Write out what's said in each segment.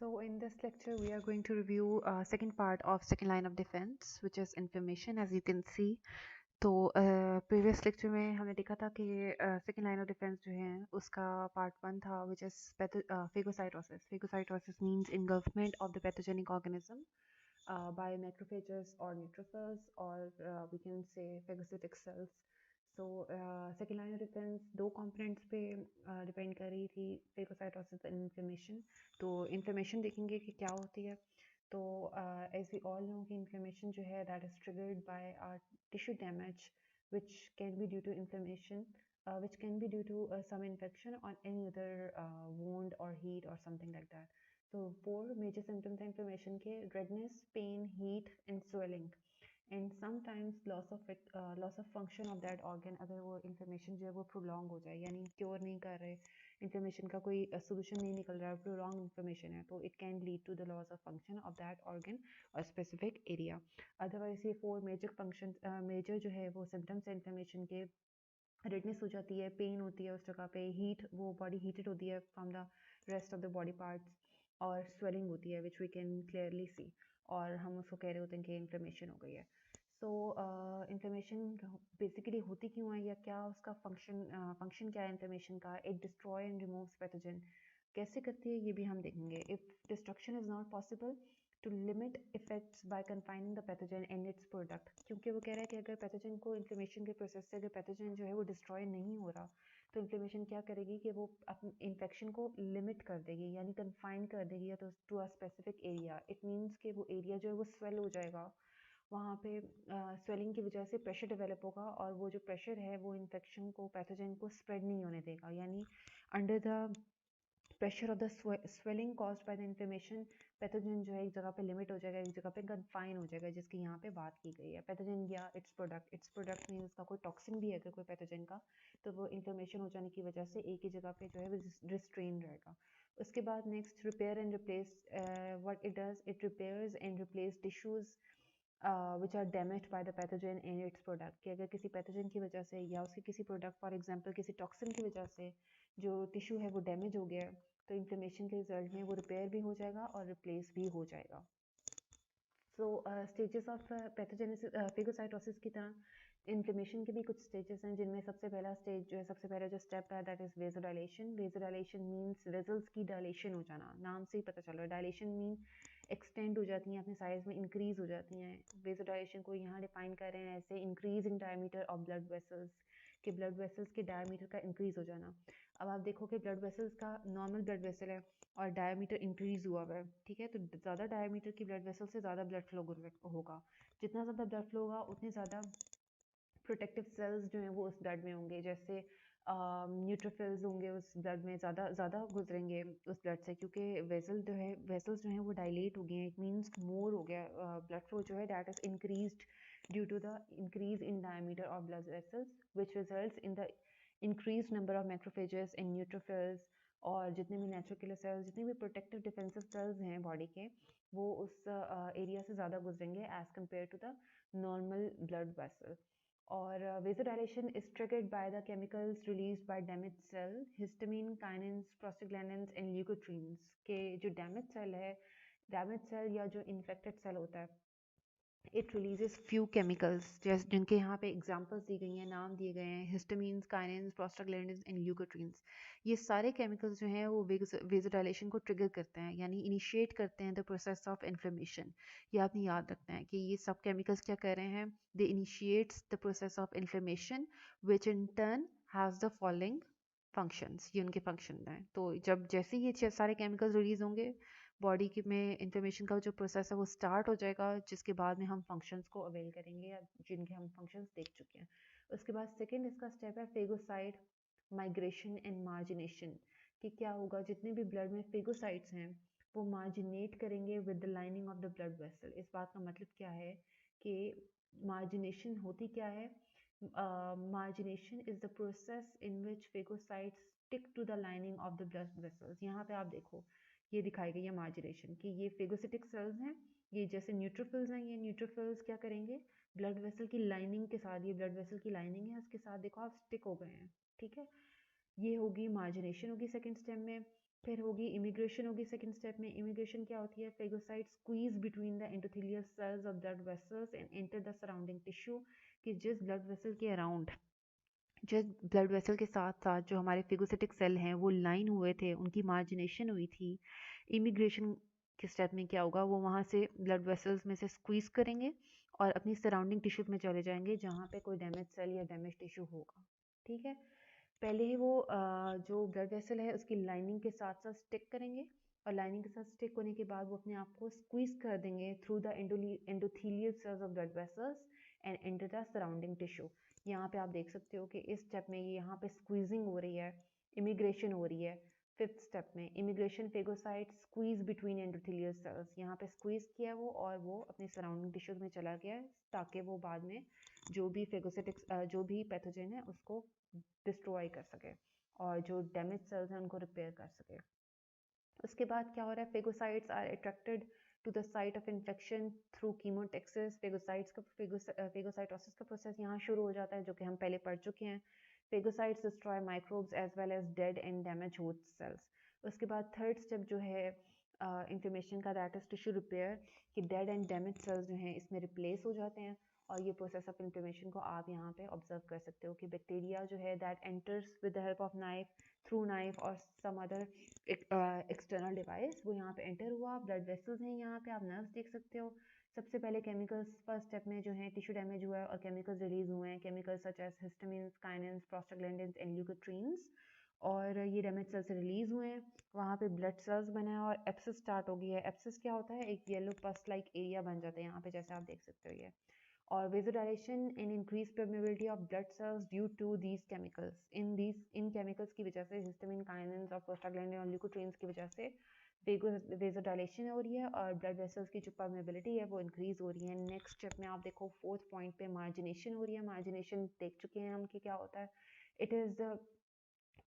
So in this lecture, we are going to review second part of second line of defense, which is inflammation, as you can see. तो previous lecture में हमने देखा था कि second line of defence जो है उसका part 1 था which is phagocytosis. Phagocytosis means engulfment of the pathogenic organism by macrophages or neutrophils, or we can say phagocytic cells. So second line of defence दो कंपोनेंट्स पे depend कर रही थी, phagocytosis and inflammation. तो inflammation देखेंगे कि क्या होती है. तो एज वी ऑल नो कि इन्फ्लेमेशन जो है that is triggered by our tissue damage, which can be due to inflammation, which can be due to some infection or any other wound or heat or something like that. So four major symptoms of inflammation के redness, pain, heat and swelling, and sometimes loss of function of that organ. अगर वो inflammation जो है वो prolong हो जाए, यानी cure नहीं कर रहे, inflammation का कोई solution नहीं निकल रहा है, prolonged inflammation है, तो it can lead to the loss of function of that organ or specific area. Otherwise ये फोर मेजर फंक्शन मेजर जो है वो सिम्टम्स है इन्फ्लेमेशन के. रेडनेस हो जाती है, पेन होती है उस जगह पे, हीट, वो बॉडी हीटेड होती है from the rest of the body parts, और स्वेलिंग होती है which we can clearly see, और हम उसको कह रहे होते हैं कि इन्फ्लेमेशन हो गई है. सो इन्फ्लेमेशन बेसिकली होती क्यों है, या क्या उसका फंक्शन क्या है इन्फ्लेमेशन का. It destroy and removes pathogen. कैसे करती है ये भी हम देखेंगे. If destruction is not possible, to limit effects by confining the pathogen and its product. क्योंकि वो कह रहा है कि अगर पैथोजन को इन्फ्लेमेशन के प्रोसेस से अगर पैथोजन जो है वो डिस्ट्रॉय नहीं हो रहा, तो इन्फ्लेमेशन क्या करेगी कि वो अपने इन्फेक्शन को लिमिट कर देगी, यानी कन्फाइन कर देगी या तो to a specific area. It means कि वो एरिया जो है वो स्वेल हो जाएगा, वहाँ पे स्वेलिंग की वजह से प्रेशर डेवलप होगा, और वो जो प्रेशर है वो इन्फेक्शन को, पैथोजन को स्प्रेड नहीं होने देगा. यानी under the pressure of the swelling caused by the inflammation, pathogen जो है एक जगह पे लिमिट हो जाएगा, एक जगह पे कन्फाइन हो जाएगा, जिसकी यहाँ पे बात की गई है. पैथोजन या it's product. It's product mean उसका कोई टॉक्सिन भी है अगर कोई पैथोजन का, तो वो इन्फ्लेमेशन हो जाने की वजह से एक ही जगह पे जो है वो रिस्ट्रेन रहेगा. उसके बाद next, repair and replace. What it does, it repairs and replace tissues which are damaged by the pathogen and its product. कि अगर किसी पैथोजन की वजह से या उसके किसी प्रोडक्ट, फॉर एग्जांपल किसी टॉक्सिन की वजह से जो टिश्यू है वो डैमेज हो गया है, तो इन्फ्लेमेशन के रिजल्ट में वो रिपेयर भी हो जाएगा और रिप्लेस भी हो जाएगा. सो स्टेजेस ऑफ पैथोजेनेसिस, फेगोसाइटोसिस की तरह इन्फ्लेमेशन के भी कुछ स्टेजेस हैं, जिनमें सबसे पहला स्टेज जो है, सबसे पहला जो स्टेप है, that is vasodilation. Vasodilation means vessels की डायलेशन हो जाना. नाम से ही पता चल रहा है, डायलेशन मीन एक्सटेंड हो जाती हैं, अपने साइज में इंक्रीज हो जाती हैं. वेजोडाइलेशन को यहाँ डिफाइन कर रहे हैं ऐसे, increase in diameter of blood vessels, कि ब्लड वेसल्स के डायमीटर का इंक्रीज हो जाना. अब आप देखो कि ब्लड वेसल्स का नॉर्मल ब्लड वेसल है और डायमीटर इंक्रीज हुआ हुआ है, ठीक है, तो ज़्यादा डायमीटर की ब्लड वेसल से ज़्यादा ब्लड फ्लो होगा. जितना ज़्यादा ब्लड फ्लो होगा उतने ज़्यादा प्रोटेक्टिव सेल्स जो हैं वो उस ब्लड में होंगे. जैसे न्यूट्रोफिल्स होंगे उस ब्लड में, ज़्यादा ज़्यादा गुजरेंगे उस ब्लड से, क्योंकि वेसल्स जो हैं वो डायलेट हो गए हैं. इट मीन्स मोर हो गया ब्लड फ्लो जो है, that is increased due to the increase in diameter of blood vessels, which results in the increase number of macrophages and neutrophils. और जितने भी नेचुरल किलर सेल्स, जितने भी प्रोटेक्टिव डिफेंसिव सेल्स हैं बॉडी के, वो उस एरिया से ज़्यादा गुजरेंगे as compare to the normal blood vessel. और vasodilation is triggered by the chemicals released by damaged cell, histamine, kinins, prostaglandins and leukotrienes. के जो damaged cell है, damaged cell या जो infected cell होता है, इट रिलीजेस फ्यू केमिकल्स, जैसे जिनके यहाँ पे एग्जांपल्स दी गई हैं, नाम दिए गए हैं, हिस्टामिन्स, काइनिन्स, प्रोस्टाग्लैंडिन्स एंड ल्यूकोट्रीन्स. ये सारे केमिकल्स जो हैं वो वेजोडाइलेशन को ट्रिगर करते हैं, यानी इनिशिएट करते हैं द प्रोसेस ऑफ इन्फ्लेमेशन. ये आपने याद रखना है कि ये सब केमिकल्स क्या कर रहे हैं, they initiates the process of inflammation which in turn has the following functions. ये उनके फंक्शन हैं. तो जब जैसे ये सारे केमिकल्स रिलीज होंगे, बॉडी के में इन्फ्लेमेशन का जो प्रोसेस है वो स्टार्ट हो जाएगा, जिसके बाद में हम फंक्शंस को अवेल करेंगे, या जिनके हम फंक्शंस देख चुके हैं. उसके बाद सेकंड इसका स्टेप है फेगोसाइट माइग्रेशन एंड मार्जिनेशन. कि क्या होगा, जितने भी ब्लड में फेगोसाइट्स हैं वो मार्जिनेट करेंगे with the lining of the blood vessel. इस बात का मतलब क्या है कि मार्जिनेशन होती क्या है. Margination is the process in which phagocytes stick to the lining of the blood vessels. यहाँ पे आप देखो ये दिखाई गई है मार्जिनेशन, कि ये फेगोसिटिक सेल्स हैं, ये जैसे न्यूट्रोफिल्स हैं, ये न्यूट्रोफिल्स क्या करेंगे, ब्लड वेसल की लाइनिंग के साथ, ये ब्लड वेसल की लाइनिंग है, उसके साथ देखो आप स्टिक हो गए हैं, ठीक है. ये होगी मार्जिनेशन, होगी सेकंड स्टेप में. फिर होगी इमिग्रेशन, होगी सेकंड स्टेप में। इमिग्रेशन क्या होती है? Phagocyte squeeze between the endothelial cells of blood vessels and enter the surrounding tissue, कि जिस ब्लड वेसल के अराउंड, जिस ब्लड वेसल के साथ साथ जो हमारे फेगोसिटिक सेल हैं वो लाइन हुए थे, उनकी मार्जिनेशन हुई थी। इमिग्रेशन के स्टेप में क्या होगा? वो वहाँ से ब्लड वेसल्स में से स्क्वीज करेंगे और अपनी सराउंडिंग टिश्यूज में चले जाएंगे जहाँ पे कोई डैमेज सेल या डैमेज टिश्यू होगा। ठीक है, पहले ही वो जो ब्लड वेसल है उसकी लाइनिंग के साथ साथ स्टिक करेंगे, और लाइनिंग के साथ स्टिक होने के बाद वो अपने आप को स्क्वीज कर देंगे through the endothelial cells of blood vessels and enter the surrounding tissue. यहाँ पे आप देख सकते हो कि इस स्टेप में यहाँ पे स्क्वीजिंग हो रही है, इमिग्रेशन हो रही है। फिफ्थ स्टेप में immigration, phagocyte squeeze between endothelial sales, यहाँ पे स्क्वीज किया वो और वो अपने सराउंडिंग टिश्यूज में चला गया है, ताकि वो बाद में जो भी फेगोसिटिक्स जो भी पैथोजन है उसको डिस्ट्रॉय कर सके और जो डैमेज सेल्स हैं उनको रिपेयर कर सके। उसके बाद क्या हो रहा है? Phagocytes are attracted to the site of infection through chemotaxis. Phagocytosis का प्रोसेस यहाँ शुरू हो जाता है, जो कि हम पहले पढ़ चुके हैं। Phagocytes destroy microbes as well as dead and damage host cells. उसके बाद थर्ड स्टेप जो है इन्फ्लेमेशन का, दैट इज टिश्यू रिपेयर, कि डेड एंड डैमेज सेल्स जो हैं इसमें रिप्लेस हो जाते हैं। और ये प्रोसेस ऑफ इन्फ्लेमेशन को आप यहाँ पे ऑब्जर्व कर सकते हो कि बैक्टीरिया जो है that enters with the help of knife, through knife और सम अदर एक्सटर्नल डिवाइस, वो यहाँ पे एंटर हुआ। ब्लड वेसल्स हैं, यहाँ पे आप नर्व्स देख सकते हो। सबसे पहले केमिकल्स फर्स्ट स्टेप में जो है टिश्यू डैमेज हुआ है और केमिकल्स रिलीज हुए हैं, chemicals such as histamines, kinins, prostaglandins and leukotrienes, और ये डैमेज सेल्स से रिलीज हुए हैं। वहाँ पे ब्लड सेल्स बने हैं और एप्सिस स्टार्ट हो गई है। एप्सिस क्या होता है? एक येलो पस लाइक एरिया बन जाता है यहाँ पे, जैसे आप देख सकते हो ये। और vasodilation and increased permeability of blood cells due to these chemicals, in chemicals की वजह से, हिस्टामिन, काइनिन्स और प्रोस्टाग्लैंडिन और ल्यूकोट्रीन्स की वजह से वेजोडाइलेशन हो रही है और ब्लड वेसल्स की जो परमेबिलिटी है वो इंक्रीज हो रही है। नेक्स्ट स्टेप में आप देखो फोर्थ पॉइंट पे मार्जिनेशन हो रही है। मार्जिनेशन देख चुके हैं हम कि क्या होता है। इट इज़ द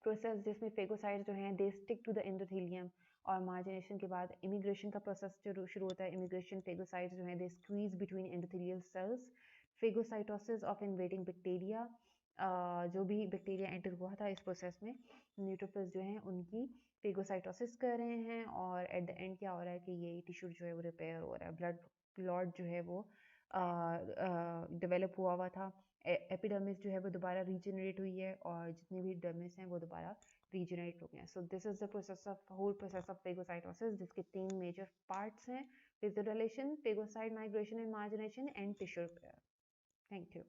प्रोसेस जिसमें फेगोसाइट्स जो हैं they stick to the endothelium, और मार्जिनेशन के बाद इमिग्रेशन का प्रोसेस जो शुरू होता है। इमिग्रेशन, फेगोसाइट्स जो हैं they squeeze between endothelial cells. Phagocytosis of invading bacteria, जो भी बैक्टीरिया एंटर हुआ था इस प्रोसेस में, न्यूट्रोफिल्स जो हैं उनकी फेगोसाइटोसिस कर रहे हैं, और एट द एंड क्या हो रहा है कि ये टिश्यू जो है वो रिपेयर हो रहा है। ब्लड क्लॉट जो है वो डेवलप हुआ था। एपिडर्मिस जो है वो दोबारा रीजनरेट हुई है, और जितने भी डर्मिस हैं वो दोबारा रीजनरेट हो गए हैं। So this is the process of whole process of phagocytosis, जिसके 3 मेजर पार्ट्स हैं: phagodilation, phagocyte migration and margination, and tissue repair. Thank you.